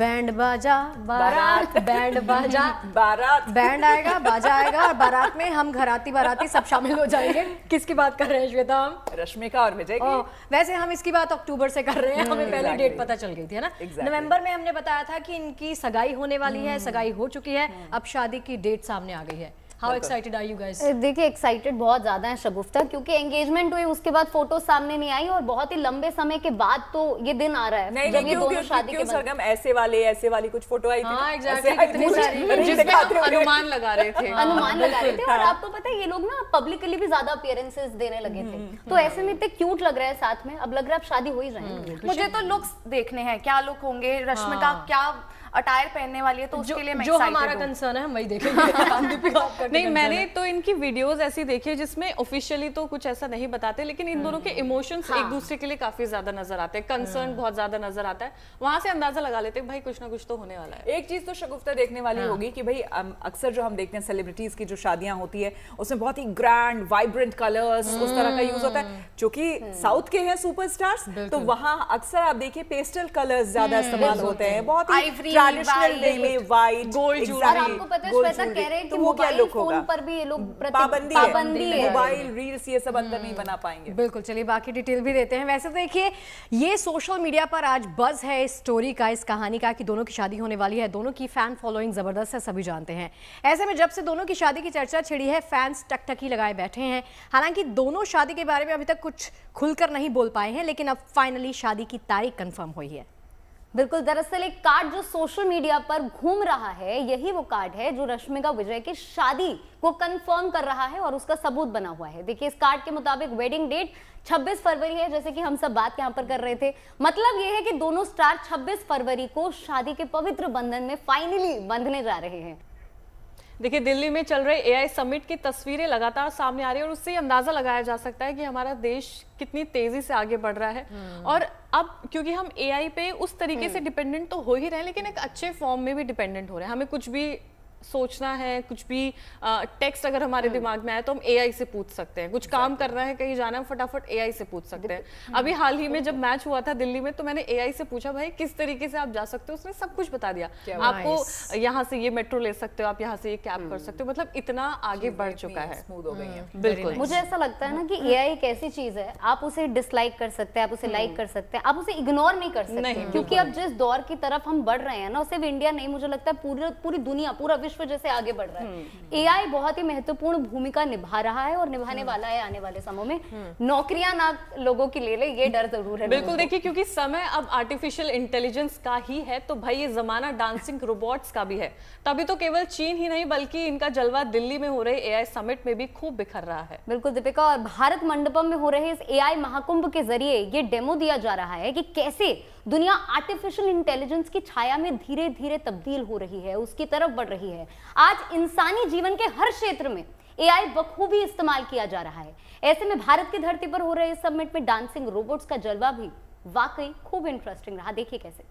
Band बाजा बारात, band बाजा बारात, बैंड आएगा, बाजा आएगा और बारात में हम घराती बाराती सब शामिल हो जाएंगे। किसकी बात कर रहे हैं श्वेता हम? रश्मिका और विजय की। वैसे हम इसकी बात अक्टूबर से कर रहे हैं, हमें पहले डेट पता चल गई थी, है ना? नवंबर में हमने बताया था कि इनकी सगाई होने वाली है, सगाई हो चुकी है, अब शादी की डेट सामने आ गई है। How excited are you guys? देखिए एक्साइटेड बहुत ज्यादा है शगुफ्ता, क्योंकि एंगेजमेंट हुई उसके बाद फोटो सामने नहीं आई और बहुत ही लंबे समय के बाद तो ये दिन आ रहा है नहीं, जब ये दोनों शादी के सरगम ऐसे वाली कुछ फोटो आई थी। हाँ, exactly, कितनी सारी जिसमें हम अनुमान लगा रहे थे और आपको पता है ये लोग ना पब्लिकली भी ज्यादा अपीयरेंसेस देने लगे थे, तो ऐसे में इतने क्यूट लग रहा है साथ में। अब लग रहा है अब शादी हो ही जाएगी। मुझे तो लुक्स देखने हैं, क्या लुक होंगे, रश्मिका क्या अटायर पहनने वाली है, तो उसके लिए मैं जो हमारा कंसर्न है हम वही देखेंगे। नहीं, मैंने तो इनकी वीडियोस ऐसी देखी है जिसमें ऑफिशियली तो कुछ ऐसा नहीं बताते, लेकिन इन दोनों के इमोशंस एक दूसरे के लिए काफी ज्यादा नजर आते हैं, कंसर्न बहुत ज्यादा नजर आता है, वहां से अंदाजा लगा लेते हैं भाई कुछ ना कुछ तो होने वाला है। एक चीज तो शगुफ्ता देखने वाली होगी कि भाई अक्सर जो हम देखते हैं सेलिब्रिटीज की जो शादियां होती है उसमें बहुत ही ग्रैंड वाइब्रेंट कलर्स उस तरह का यूज होता है, जो कि साउथ के हैं सुपरस्टार्स, तो वहां अक्सर आप देखिए पेस्टल कलर्स ज्यादा इस्तेमाल होते हैं, बहुत ही ट्रेडिशनल वे में, वाइट गोल्ड और आपको पता है श्वेता कह रहे हैं कि मोबाइल फोन पर भी ये लोग पाबंदी है, मोबाइल रील्स ये सब अंदर नहीं बना पाएंगे। बिल्कुल, चलिए बाकी डिटेल भी देते हैं। वैसे तो देखिए ये सोशल मीडिया पर आज बज है इस स्टोरी का, इस कहानी का कि दोनों की शादी होने वाली है, दोनों की फैन फॉलोइंग जबरदस्त है, सभी जानते हैं। ऐसे में जब से दोनों की शादी की चर्चा छिड़ी है, फैंस टकटकी लगाए बैठे हैं। हालांकि दोनों शादी के बारे में अभी तक कुछ खुलकर नहीं बोल पाए हैं, लेकिन अब फाइनली शादी की तारीख कंफर्म हुई है। बिल्कुल, दरअसल एक कार्ड जो सोशल मीडिया पर घूम रहा है, यही वो कार्ड है जो रश्मिका विजय की शादी को कंफर्म कर रहा है और उसका सबूत बना हुआ है। देखिए इस कार्ड के मुताबिक वेडिंग डेट 26 फरवरी है, जैसे कि हम सब बात यहाँ पर कर रहे थे। मतलब ये है कि दोनों स्टार 26 फरवरी को शादी के पवित्र बंधन में फाइनली बंधने जा रहे हैं। देखिए दिल्ली में चल रहे एआई समिट की तस्वीरें लगातार सामने आ रही है और उससे अंदाजा लगाया जा सकता है कि हमारा देश कितनी तेजी से आगे बढ़ रहा है। और अब क्योंकि हम एआई पे उस तरीके से डिपेंडेंट तो हो ही रहे हैं, लेकिन एक अच्छे फॉर्म में भी डिपेंडेंट हो रहे हैं। हमें कुछ भी सोचना है, कुछ भी टेक्स्ट अगर हमारे दिमाग में आए तो हम एआई से पूछ सकते हैं, कुछ काम करना है, कहीं जाना है, फटाफट एआई से पूछ सकते हैं। अभी हाल ही में जब मैच हुआ था दिल्ली में, तो मैंने एआई से पूछा भाई किस तरीके से आप जा सकते हो, उसने सब कुछ बता दिया। आपको यहाँ से ये मेट्रो ले सकते हो, आप यहाँ से ये कैब कर सकते हो, मतलब इतना आगे बढ़ चुका है, स्मूथ हो गई है। बिल्कुल। मुझे ऐसा लगता है ना कि एआई एक ऐसी चीज है, आप उसे डिसलाइक कर सकते हैं, आप उसे लाइक कर सकते हैं, आप उसे इग्नोर नहीं कर सकते, क्योंकि अब जिस दौर की तरफ हम बढ़ रहे हैं ना, सिर्फ इंडिया नहीं, मुझे लगता है पूरी दुनिया, पूरा विश्व जैसे आगे बढ़ रहा है। एआई बहुत ही महत्वपूर्ण भूमिका निभा रहा है और निभाने वाला है आने वाले समय में। नौकरियां ना लोगों की ले ले, ये डर जरूर है। बिल्कुल, देखिए क्योंकि समय अब आर्टिफिशियल इंटेलिजेंस का ही है, तो भाई ये जमाना डांसिंग रोबोट्स का भी है। तभी तो केवल चीन ही नहीं बल्कि इनका जलवा दिल्ली में हो रहे एआई समिट में भी खूब बिखर रहा है। बिल्कुल दीपिका, और भारत मंडपम में हो रहे इस एआई महाकुंभ के जरिए ये डेमो दिया जा रहा है कि कैसे दुनिया आर्टिफिशियल इंटेलिजेंस की छाया में धीरे धीरे तब्दील हो रही है, उसकी तरफ बढ़ रही है। आज इंसानी जीवन के हर क्षेत्र में एआई बखूबी इस्तेमाल किया जा रहा है। ऐसे में भारत की धरती पर हो रहे इस समिट में डांसिंग रोबोट्स का जलवा भी वाकई खूब इंटरेस्टिंग रहा। देखिए कैसे।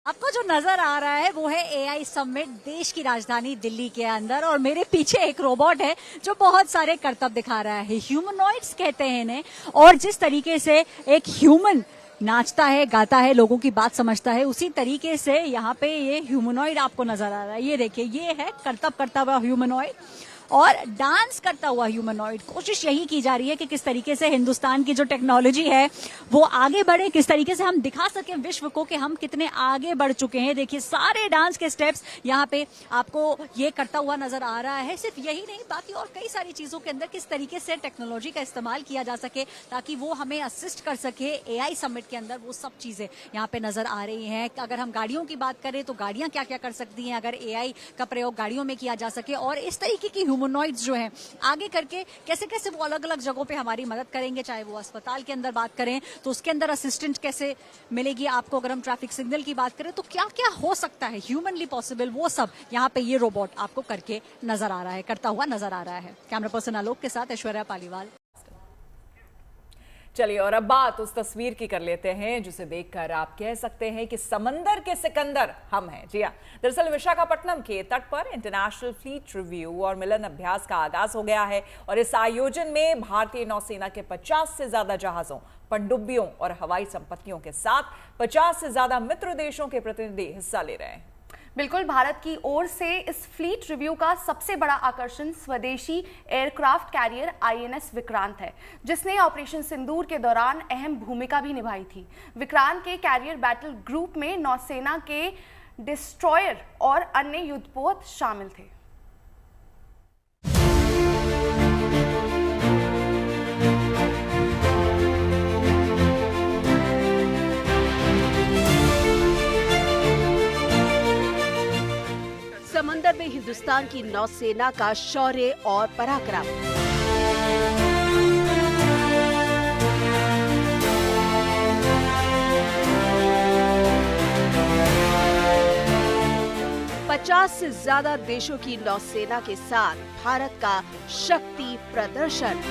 आपको जो नजर आ रहा है वो है एआई समिट देश की राजधानी दिल्ली के अंदर, और मेरे पीछे एक रोबोट है जो बहुत सारे करतब दिखा रहा है। ह्यूमनॉइड्स कहते हैं इन्हें, और जिस तरीके से एक ह्यूमन नाचता है, गाता है, लोगों की बात समझता है, उसी तरीके से यहाँ पे ये ह्यूमनॉइड आपको नजर आ रहा है। ये देखिए, ये है करतब करता हुआ ह्यूमनॉइड और डांस करता हुआ ह्यूमनॉइड। कोशिश यही की जा रही है कि किस तरीके से हिंदुस्तान की जो टेक्नोलॉजी है वो आगे बढ़े, किस तरीके से हम दिखा सकें विश्व को कि हम कितने आगे बढ़ चुके हैं। देखिए सारे डांस के स्टेप्स यहाँ पे आपको ये करता हुआ नजर आ रहा है। सिर्फ यही नहीं, बाकी और कई सारी चीजों के अंदर किस तरीके से टेक्नोलॉजी का इस्तेमाल किया जा सके ताकि वो हमें असिस्ट कर सके। एआई समिट के अंदर वो सब चीजें यहाँ पे नजर आ रही हैं। अगर हम गाड़ियों की बात करें तो गाड़ियां क्या क्या कर सकती हैं अगर एआई का प्रयोग गाड़ियों में किया जा सके, और इस तरीके की ह्यूमनॉइड्स जो हैं आगे करके कैसे कैसे वो अलग अलग जगहों पे हमारी मदद करेंगे। चाहे वो अस्पताल के अंदर बात करें तो उसके अंदर असिस्टेंट कैसे मिलेगी आपको, अगर हम ट्रैफिक सिग्नल की बात करें तो क्या क्या हो सकता है ह्यूमनली पॉसिबल, वो सब यहाँ पे ये रोबोट आपको करके नजर आ रहा है, करता हुआ नजर आ रहा है। कैमरा पर्सन आलोक के साथ ऐश्वर्या पालीवाल। चलिए, और अब बात उस तस्वीर की कर लेते हैं जिसे देखकर आप कह सकते हैं कि समंदर के सिकंदर हम हैं। जी हाँ, दरअसल विशाखापट्टनम के तट पर इंटरनेशनल फ्लीट रिव्यू और मिलन अभ्यास का आगाज हो गया है और इस आयोजन में भारतीय नौसेना के 50 से ज्यादा जहाजों, पनडुब्बियों और हवाई संपत्तियों के साथ 50 से ज्यादा मित्र देशों के प्रतिनिधि हिस्सा ले रहे हैं। बिल्कुल, भारत की ओर से इस फ्लीट रिव्यू का सबसे बड़ा आकर्षण स्वदेशी एयरक्राफ्ट कैरियर आईएनएस विक्रांत है, जिसने ऑपरेशन सिंदूर के दौरान अहम भूमिका भी निभाई थी। विक्रांत के कैरियर बैटल ग्रुप में नौसेना के डिस्ट्रॉयर और अन्य युद्धपोत शामिल थे। समंदर में हिंदुस्तान की नौसेना का शौर्य और पराक्रम। पचास से ज्यादा देशों की नौसेना के साथ भारत का शक्ति प्रदर्शन।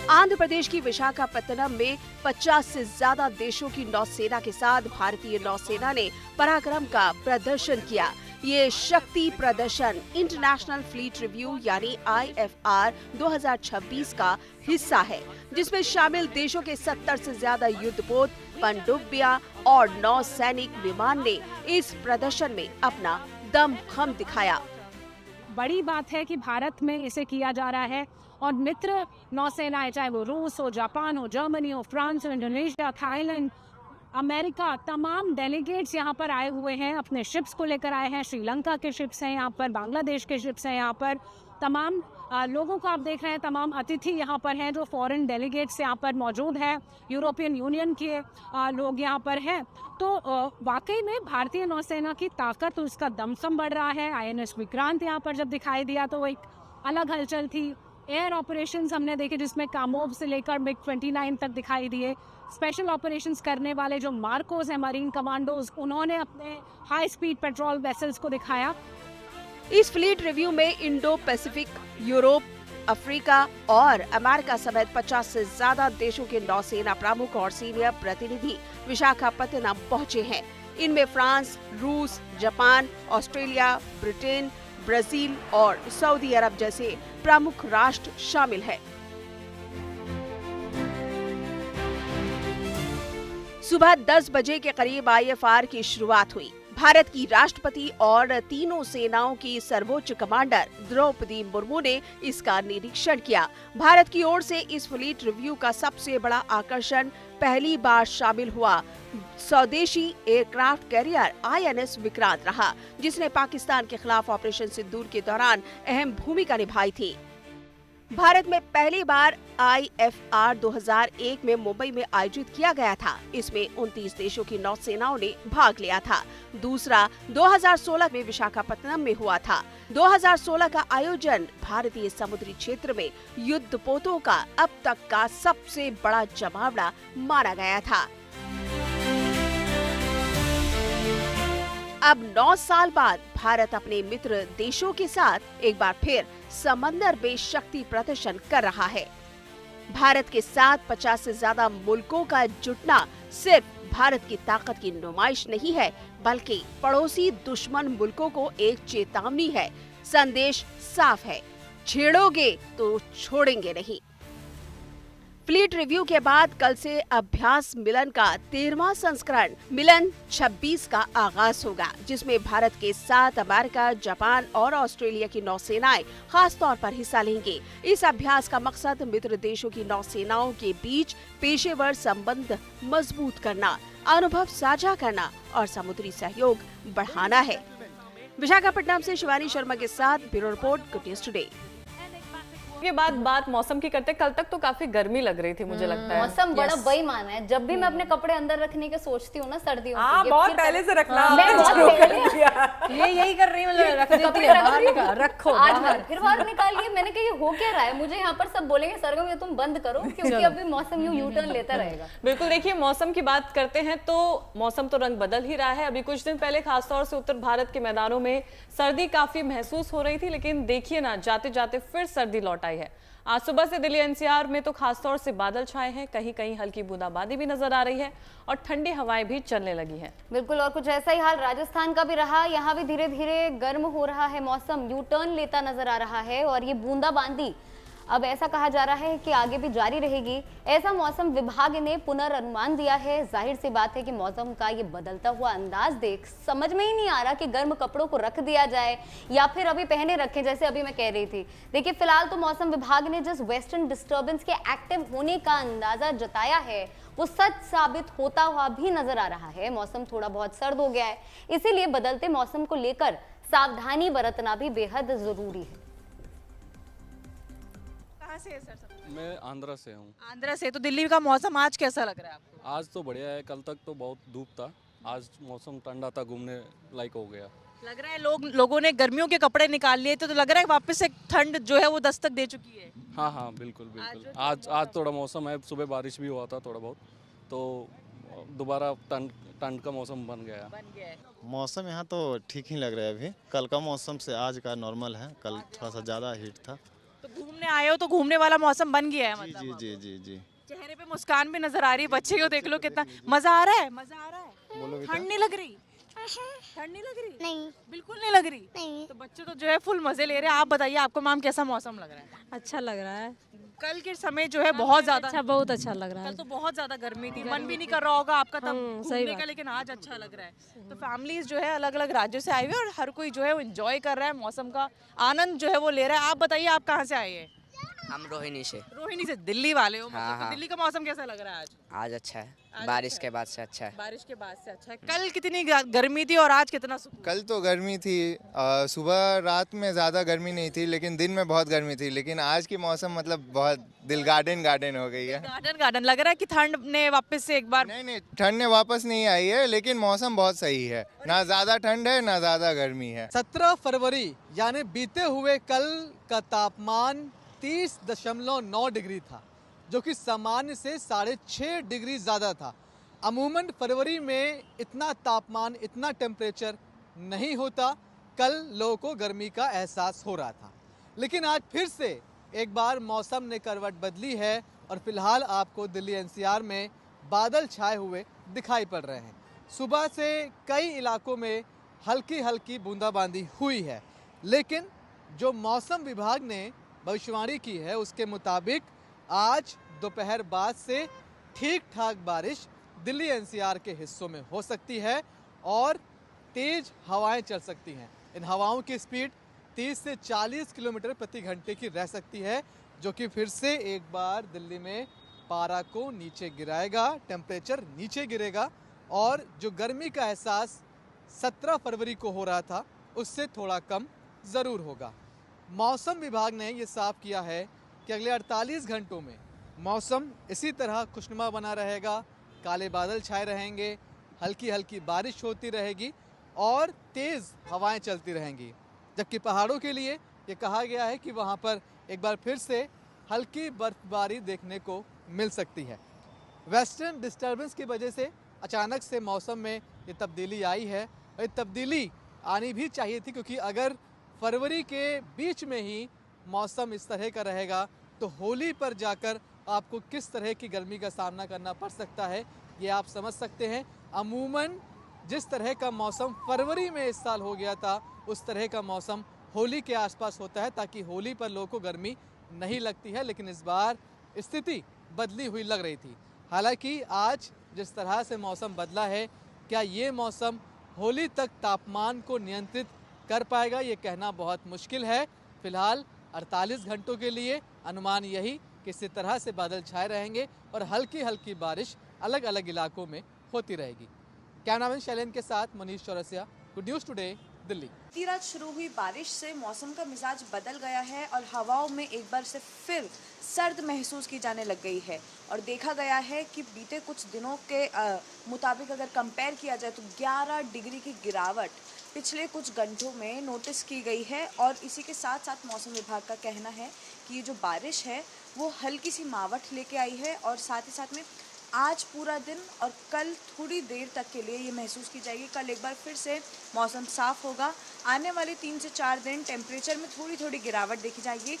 आंध्र प्रदेश की विशाखापत्तनम में 50 से ज्यादा देशों की नौसेना के साथ भारतीय नौसेना ने पराक्रम का प्रदर्शन किया। ये शक्ति प्रदर्शन इंटरनेशनल फ्लीट रिव्यू यानी IFR 2026 का हिस्सा है, जिसमें शामिल देशों के 70 से ज्यादा युद्धपोत, पनडुब्बियां और नौसैनिक विमान ने इस प्रदर्शन में अपना दमखम दिखाया। बड़ी बात है कि भारत में इसे किया जा रहा है और मित्र नौसेनाएं, चाहे वो रूस हो, जापान हो, जर्मनी हो, फ्रांस हो, इंडोनेशिया, थाईलैंड, अमेरिका, तमाम डेलीगेट्स यहाँ पर आए हुए हैं, अपने शिप्स को लेकर आए हैं। श्रीलंका के शिप्स हैं यहाँ पर, बांग्लादेश के शिप्स हैं यहाँ पर। तमाम लोगों को आप देख रहे हैं, तमाम अतिथि यहाँ पर हैं जो फॉरेन डेलीगेट्स यहाँ पर मौजूद हैं, यूरोपियन यूनियन के लोग यहाँ पर हैं। तो वाकई में भारतीय नौसेना की ताकत, उसका दमसम बढ़ रहा है। INS विक्रांत यहाँ पर जब दिखाई दिया तो वो एक अलग हलचल थी। एयर ऑपरेशंस हमने देखे जिसमें कामोव से लेकर MiG-29 तक दिखाई दिए। स्पेशल ऑपरेशंस करने वाले जो मार्कोस हैं, मरीन कमांडोज, उन्होंने अपने हाई स्पीड पेट्रोल वेसल्स को दिखाया। इस फ्लीट रिव्यू में इंडो पैसिफिक, यूरोप, अफ्रीका और अमेरिका समेत 50 से ज्यादा देशों के नौसेना प्रमुख और सीनियर प्रतिनिधि विशाखापत्तनम पहुंचे हैं। इनमें फ्रांस, रूस, जापान, ऑस्ट्रेलिया, ब्रिटेन, ब्राजील और सऊदी अरब जैसे प्रमुख राष्ट्र शामिल हैं। सुबह 10 बजे के करीब IFR की शुरुआत हुई। भारत की राष्ट्रपति और तीनों सेनाओं की सर्वोच्च कमांडर द्रौपदी मुर्मू ने इसका निरीक्षण किया। भारत की ओर से इस फ्लीट रिव्यू का सबसे बड़ा आकर्षण पहली बार शामिल हुआ स्वदेशी एयरक्राफ्ट कैरियर INS विक्रांत रहा, जिसने पाकिस्तान के खिलाफ ऑपरेशन सिंदूर के दौरान अहम भूमिका निभाई थी। भारत में पहली बार IFR 2001 में मुंबई में आयोजित किया गया था। इसमें 29 देशों की नौसेनाओं ने भाग लिया था। दूसरा 2016 में विशाखापत्तनम में हुआ था। 2016 का आयोजन भारतीय समुद्री क्षेत्र में युद्धपोतों का अब तक का सबसे बड़ा जमावड़ा माना गया था। अब 9 साल बाद भारत अपने मित्र देशों के साथ एक बार फिर समंदर में शक्ति प्रदर्शन कर रहा है। भारत के साथ 50 से ज्यादा मुल्कों का जुटना सिर्फ भारत की ताकत की नुमाइश नहीं है, बल्कि पड़ोसी दुश्मन मुल्कों को एक चेतावनी है। संदेश साफ है, छेड़ोगे तो छोड़ेंगे नहीं। फ्लीट रिव्यू के बाद कल से अभ्यास मिलन का 13वां संस्करण मिलन 26 का आगाज होगा, जिसमें भारत के साथ अमेरिका, जापान और ऑस्ट्रेलिया की नौसेनाएं खास तौर पर हिस्सा लेंगे। इस अभ्यास का मकसद मित्र देशों की नौसेनाओं के बीच पेशेवर संबंध मजबूत करना, अनुभव साझा करना और समुद्री सहयोग बढ़ाना है। विशाखापट्टनम से शिवानी शर्मा के साथ bureau report, good news today. के बाद बात मौसम की करते, कल तक तो काफी गर्मी लग रही थी मुझे लगता है। मौसम बड़ा बेईमान है। जब भी मैं अपने कपड़े अंदर रखने की सोचती हूँ ना सर्दियों हाँ, के, बहुत फिर पहले से रखना। मैं बहुत पहले ये यही कर रही हूँ, मतलब रख देती कपड़े है, रख बाहर रही हूँ। निकाल, रखो आज बाहर। फिर बाहर निकालिए। मैंने कहा ये हो क्या रहा है, मुझे यहाँ पर सब बोलेंगे सरगम ये तुम बंद करो, क्योंकि अभी मौसम यूं टर्न लेता रहेगा। बिल्कुल, देखिए मौसम की बात करते हैं तो मौसम तो रंग बदल ही रहा है। अभी कुछ दिन पहले खासतौर से उत्तर भारत के मैदानों में सर्दी काफी महसूस हो रही थी, लेकिन देखिए ना जाते जाते फिर सर्दी लौट आई है। आज सुबह से दिल्ली एनसीआर में तो खासतौर से बादल छाए हैं, कहीं कहीं हल्की बूंदाबांदी भी नजर आ रही है और ठंडी हवाएं भी चलने लगी हैं। बिल्कुल, और कुछ ऐसा ही हाल राजस्थान का भी रहा। यहाँ भी धीरे धीरे गर्म हो रहा है मौसम, यू टर्न लेता नजर आ रहा है और ये बूंदाबांदी अब ऐसा कहा जा रहा है कि आगे भी जारी रहेगी। ऐसा मौसम विभाग ने पुनर्नुमान दिया है। जाहिर सी बात है कि मौसम का ये बदलता हुआ अंदाज देख समझ में ही नहीं आ रहा कि गर्म कपड़ों को रख दिया जाए या फिर अभी पहने रखें, जैसे अभी मैं कह रही थी। देखिए फिलहाल तो मौसम विभाग ने जिस वेस्टर्न डिस्टर्बेंस के एक्टिव होने का अंदाजा जताया है वो सच साबित होता हुआ भी नजर आ रहा है। मौसम थोड़ा बहुत सर्द हो गया है, इसीलिए बदलते मौसम को लेकर सावधानी बरतना भी बेहद जरूरी है। कहाँ से है सर सब? मैं आंध्रा से हूँ। आंध्रा से। तो दिल्ली का मौसम आज कैसा लग रहा है आपको? आज तो बढ़िया है, कल तक तो बहुत धूप था, आज मौसम ठंडा था, घूमने लायक हो गया। लग रहा है लोगों ने गर्मियों के कपड़े निकाल लिए थे, तो लग रहा है वापस से ठंड जो है वो दस्तक दे चुकी है। हाँ हाँ बिल्कुल बिल्कुल। आज थोड़ा मौसम है, सुबह बारिश भी हुआ था थोड़ा बहुत, तो दोबारा ठंड का मौसम बन गया है। मौसम यहाँ तो ठीक ही लग रहा है अभी। कल का मौसम से आज का नॉर्मल है, कल थोड़ा सा ज़्यादा हीट था। तो घूमने आए हो तो घूमने वाला मौसम बन गया है मतलब। जी जी जी जी। चेहरे पे मुस्कान भी नजर आ रही है, बच्चे को देख लो कितना मजा आ रहा है। मजा आ रहा है। बोलो बेटा। ठंड नहीं लग रही? ठंड नहीं लग रही? नहीं, बिल्कुल नहीं लग रही। नहीं। तो बच्चे तो जो है फुल मजे ले रहे हैं। आप बताइए आपको मैम कैसा मौसम लग रहा है? अच्छा लग रहा है। कल के समय जो है बहुत ज्यादा अच्छा, बहुत अच्छा लग रहा है। कल तो बहुत ज्यादा गर्मी थी, मन भी नहीं कर रहा होगा आपका तब सही घूमने का, लेकिन आज अच्छा लग रहा है। तो फैमिलीज जो है अलग अलग राज्यों से आई हुई है और हर कोई जो है वो एंजॉय कर रहा है, मौसम का आनंद जो है वो ले रहा है। आप बताइए आप कहाँ से आए हैं? हम रोहिणी से। रोहिणी से। दिल्ली वाले हो मतलब? हाँ, तो हाँ। दिल्ली का मौसम कैसा लग रहा है आज? आज अच्छा है, आज बारिश अच्छा के बाद से अच्छा है। बारिश के बाद से अच्छा है। कल कितनी गर्मी थी और आज कितना सुकून? कल तो गर्मी थी, सुबह रात में ज़्यादा गर्मी नहीं थी, लेकिन दिन में बहुत गर्मी थी। लेकिन आज की मौसम मतलब बहुत दिल गार्डन गार्डन हो गई है। गार्डन गार्डन लग रहा है कि ठंड ने वापस से एक बार। नहीं, ठंड ने वापस नहीं आई है, लेकिन मौसम बहुत सही है, ना ज़्यादा ठंड है ना ज़्यादा गर्मी है। 17 फरवरी यानी बीते हुए कल का तापमान 30.9 डिग्री था, जो कि सामान्य से 6.5 डिग्री ज़्यादा था। अमूमन फरवरी में इतना तापमान, इतना टेम्परेचर नहीं होता। कल लोगों को गर्मी का एहसास हो रहा था, लेकिन आज फिर से एक बार मौसम ने करवट बदली है और फिलहाल आपको दिल्ली एनसीआर में बादल छाए हुए दिखाई पड़ रहे हैं। सुबह से कई इलाकों में हल्की हल्की बूंदाबांदी हुई है, लेकिन जो मौसम विभाग ने भविष्यवाणी की है उसके मुताबिक आज दोपहर बाद से ठीक ठाक बारिश दिल्ली एनसीआर के हिस्सों में हो सकती है और तेज हवाएं चल सकती हैं। इन हवाओं की स्पीड 30 से 40 किलोमीटर प्रति घंटे की रह सकती है, जो कि फिर से एक बार दिल्ली में पारा को नीचे गिराएगा, टेम्परेचर नीचे गिरेगा और जो गर्मी का एहसास 17 फरवरी को हो रहा था उससे थोड़ा कम ज़रूर होगा। मौसम विभाग ने ये साफ किया है कि अगले 48 घंटों में मौसम इसी तरह खुशनुमा बना रहेगा, काले बादल छाए रहेंगे, हल्की हल्की बारिश होती रहेगी और तेज़ हवाएं चलती रहेंगी। जबकि पहाड़ों के लिए ये कहा गया है कि वहाँ पर एक बार फिर से हल्की बर्फबारी देखने को मिल सकती है। वेस्टर्न डिस्टर्बेंस की वजह से अचानक से मौसम में ये तब्दीली आई है। ये तब्दीली आनी भी चाहिए थी, क्योंकि अगर फरवरी के बीच में ही मौसम इस तरह का रहेगा तो होली पर जाकर आपको किस तरह की गर्मी का सामना करना पड़ सकता है ये आप समझ सकते हैं। अमूमन जिस तरह का मौसम फरवरी में इस साल हो गया था उस तरह का मौसम होली के आसपास होता है, ताकि होली पर लोगों को गर्मी नहीं लगती है। लेकिन इस बार स्थिति बदली हुई लग रही थी। हालांकि आज जिस तरह से मौसम बदला है, क्या ये मौसम होली तक तापमान को नियंत्रित कर पाएगा ये कहना बहुत मुश्किल है। फिलहाल 48 घंटों के लिए अनुमान यही कि इसी तरह से बादल छाए रहेंगे और हल्की हल्की बारिश अलग अलग इलाकों में होती रहेगी। कैमरामैन शैलेंद्र के साथ Manish Chaurasia, good news today, Delhi. बीती रात शुरू हुई बारिश से मौसम का मिजाज बदल गया है और हवाओं में एक बार से फिर सर्द महसूस की जाने लग गई है। और देखा गया है कि बीते कुछ दिनों के मुताबिक अगर कंपेयर किया जाए तो 11 डिग्री की गिरावट पिछले कुछ घंटों में नोटिस की गई है। और इसी के साथ साथ मौसम विभाग का कहना है कि ये जो बारिश है वो हल्की सी मावठ लेके आई है और साथ ही साथ में आज पूरा दिन और कल थोड़ी देर तक के लिए ये महसूस की जाएगी। कल एक बार फिर से मौसम साफ होगा। आने वाले 3 से 4 दिन टेम्परेचर में थोड़ी थोड़ी गिरावट देखी जाएगी,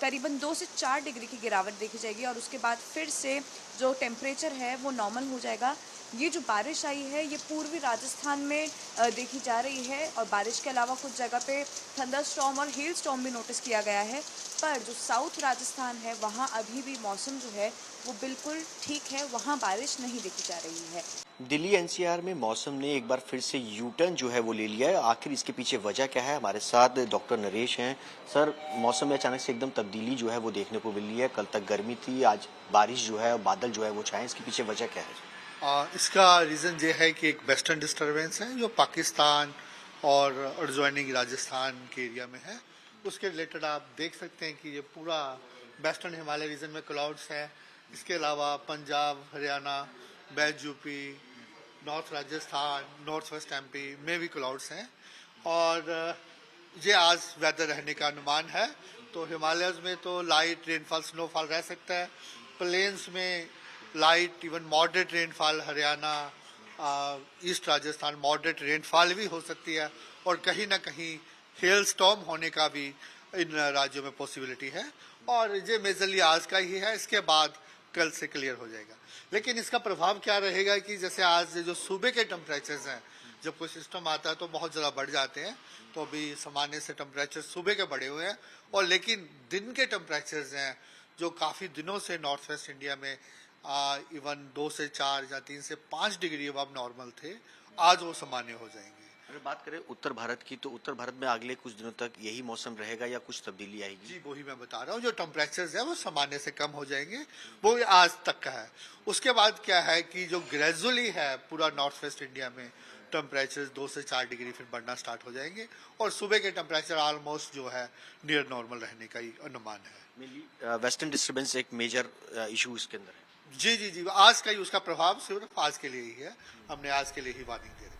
करीबन 2 से 4 डिग्री की गिरावट देखी जाएगी और उसके बाद फिर से जो टेम्परेचर है वो नॉर्मल हो जाएगा। ये जो बारिश आई है ये पूर्वी राजस्थान में देखी जा रही है और बारिश के अलावा कुछ जगह पे थंडरस्टॉर्म और हेल स्टॉर्म भी नोटिस किया गया है। पर जो साउथ राजस्थान है वहाँ अभी भी मौसम जो है वो बिल्कुल ठीक है, वहाँ बारिश नहीं देखी जा रही है। दिल्ली एनसीआर में मौसम ने एक बार फिर से यू टर्न जो है वो ले लिया है। आखिर इसके पीछे वजह क्या है? हमारे साथ डॉक्टर नरेश हैं। सर, मौसम में अचानक से एकदम तब्दीली जो है वो देखने को मिली है। कल तक गर्मी थी, आज बारिश जो है, बादल जो है वो छाए, इसके पीछे वजह क्या है? इसका रीज़न ये है कि एक वेस्टर्न डिस्टर्बेंस है जो पाकिस्तान और एडजॉइनिंग राजस्थान के एरिया में है। उसके रिलेटेड आप देख सकते हैं कि ये पूरा वेस्टर्न हिमालय रीजन में क्लाउड्स है। इसके अलावा Punjab, Haryana, west UP, north Rajasthan, north west MP में भी क्लाउड्स हैं और ये आज वेदर रहने का अनुमान है। तो हिमालयस में तो लाइट रेनफॉल, स्नोफॉल रह सकता है। प्लेन्स में light even moderate rainfall, Haryana, east Rajasthan moderate rainfall भी हो सकती है और कहीं ना कहीं हेल स्टॉर्म होने का भी इन राज्यों में पॉसिबिलिटी है। और ये मेजरली आज का ही है, इसके बाद कल से क्लियर हो जाएगा। लेकिन इसका प्रभाव क्या रहेगा कि जैसे आज जो सूबे के टेम्परेचर्स हैं, जब कोई सिस्टम आता है तो बहुत ज़्यादा बढ़ जाते हैं। तो अभी सामान्य से टेम्परेचर सूबे के बढ़े हुए हैं और लेकिन दिन के टेम्परेचर्स हैं जो काफ़ी दिनों से नॉर्थ वेस्ट इंडिया में इवन 2 से 4 या 3 से 5 डिग्री अब नॉर्मल थे, आज वो सामान्य हो जाएंगे। अगर बात करें उत्तर भारत की, तो उत्तर भारत में अगले कुछ दिनों तक यही मौसम रहेगा या कुछ तब्दीली आएगी? जी, वही मैं बता रहा हूँ, जो टेम्परेचर्स है वो सामान्य से कम हो जाएंगे, वो आज तक का है। उसके बाद क्या है कि जो ग्रेजुअली है पूरा नॉर्थ वेस्ट इंडिया में टेम्परेचर 2 से 4 डिग्री फिर बढ़ना स्टार्ट हो जाएंगे और सुबह के टेम्परेचर ऑलमोस्ट जो है नियर नॉर्मल रहने का ही अनुमान है। वेस्टर्न डिस्टर्बेंस एक मेजर इशू इसके अंदर है। जी, आज का ही उसका प्रभाव सिर्फ आज के लिए ही है। हमने आज के लिए ही वार्निंग दे रहे हैं।